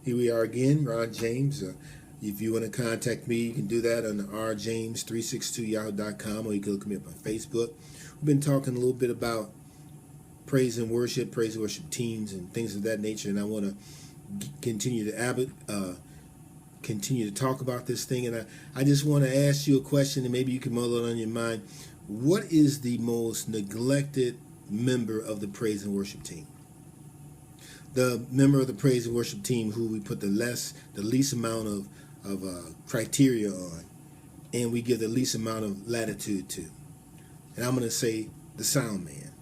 Here we are again, Ron James. If you want to contact me, you can do that on rjames362yahoo.com, or you can look me up on Facebook. We've been talking a little bit about praise and worship teams, and things of that nature, and I want to continue to talk about this thing. And I just want to ask you a question, and maybe you can mull it on your mind. What is the most neglected member of the praise and worship team? The member of the praise and worship team who we put the least amount of criteria on, and we give the least amount of latitude to. And I'm going to say the sound man.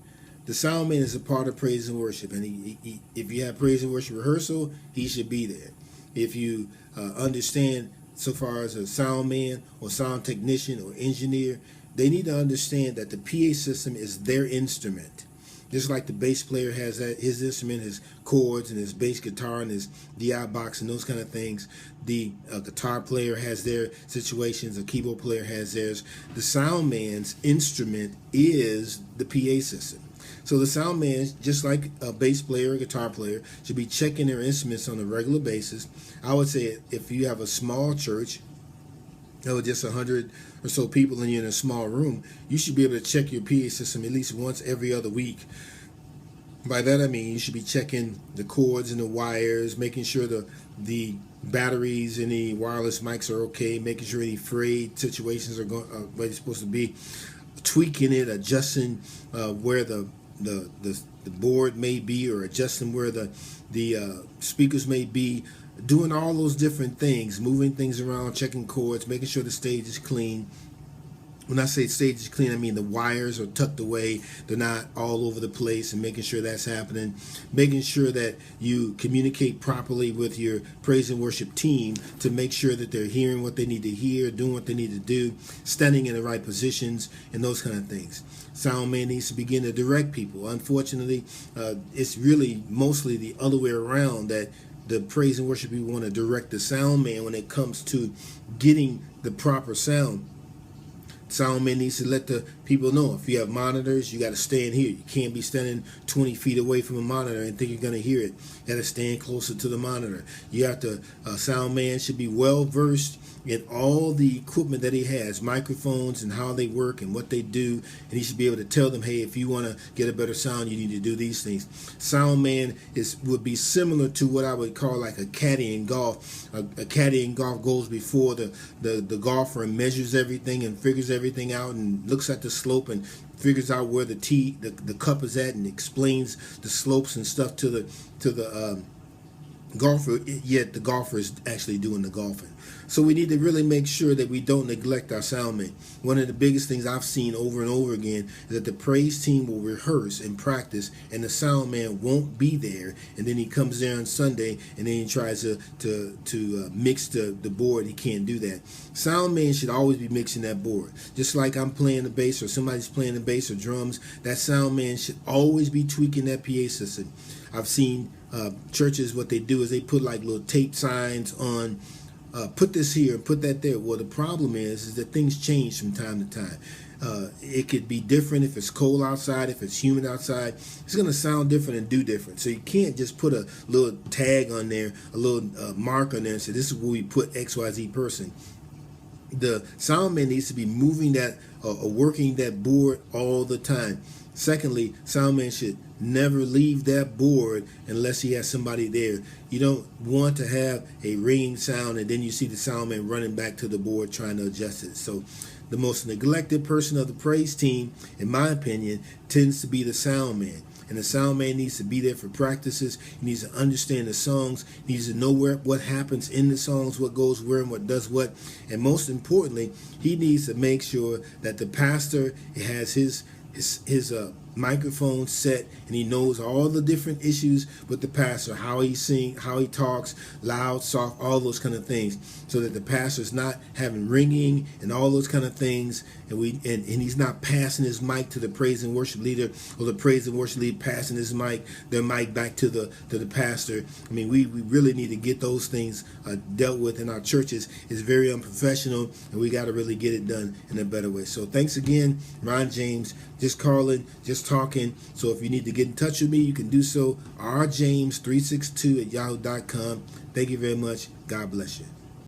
The sound man is a part of praise and worship, and he, if you have praise and worship rehearsal, he should be there. If you understand, so far as a sound man or sound technician or engineer, they need to understand that the PA system is their instrument. Just like the bass player has his instrument, his chords, and his bass guitar, and his DI box, and those kind of things. The guitar player has their situations. A keyboard player has theirs. The sound man's instrument is the PA system. So the sound man, just like a bass player or guitar player, should be checking their instruments on a regular basis. I would say if you have a small church, just 100 or so people and you're in a small room, you should be able to check your PA system at least once every other week. By that I mean you should be checking the cords and the wires, making sure the batteries and the wireless mics are okay, making sure any frayed situations are going where they're supposed to be, tweaking it, adjusting where the board may be, or adjusting where the speakers may be, doing all those different things, moving things around, checking cords, making sure the stage is clean. When I say stage is clean, I mean the wires are tucked away, they're not all over the place, and making sure that's happening. Making sure that you communicate properly with your praise and worship team to make sure that they're hearing what they need to hear, doing what they need to do, standing in the right positions, and those kind of things. Sound man needs to begin to direct people. Unfortunately, it's really mostly the other way around, that the praise and worship people want to direct the sound man when it comes to getting the proper sound. Sound man needs to let the people know, if you have monitors, you got to stand here. You can't be standing 20 feet away from a monitor and think you're going to hear it. You got to stand closer to the monitor. You have to, sound man should be well versed in all the equipment that he has, microphones and how they work and what they do, and he should be able to tell them, hey, if you want to get a better sound, you need to do these things. Sound man would be similar to what I would call like a caddy in golf. A caddy in golf goes before the golfer and measures everything and figures everything out and looks at the slope and figures out where the cup is at, and explains the slopes and stuff to the golfer, yet the golfer is actually doing the golfing. So we need to really make sure that we don't neglect our sound man. One of the biggest things I've seen over and over again is that the praise team will rehearse and practice, and the sound man won't be there, and then he comes there on Sunday and then he tries to mix the board. He can't do that. Sound man should always be mixing that board. Just like I'm playing the bass or somebody's playing the bass or drums, that sound man should always be tweaking that PA system. I've seen churches, what they do is they put like little tape signs on, put this here and put that there. Well, the problem is that things change from time to time. It could be different if it's cold outside, if it's humid outside. It's going to sound different and do different. So you can't just put a little tag on there, a little mark on there and say, this is where we put XYZ person. The sound man needs to be moving that or working that board all the time. Secondly, sound man should never leave that board unless he has somebody there. You don't want to have a ringing sound and then you see the sound man running back to the board trying to adjust it. So the most neglected person of the praise team, in my opinion, tends to be the sound man. And the sound man needs to be there for practices. He needs to understand the songs. He needs to know what happens in the songs, what goes where and what does what. And most importantly, he needs to make sure that the pastor has his microphone set, and he knows all the different issues with the pastor, how he sings, how he talks, loud, soft, all those kind of things, so that the pastor's not having ringing and all those kind of things, and he's not passing his mic to the praise and worship leader, or the praise and worship leader passing their mic back to the pastor. I mean, we really need to get those things dealt with in our churches. It's very unprofessional, and we got to really get it done in a better way. So thanks again, Ron James, just calling, just talking. So if you need to get in touch with me, you can do so. rjames362 at yahoo.com. Thank you very much. God bless you.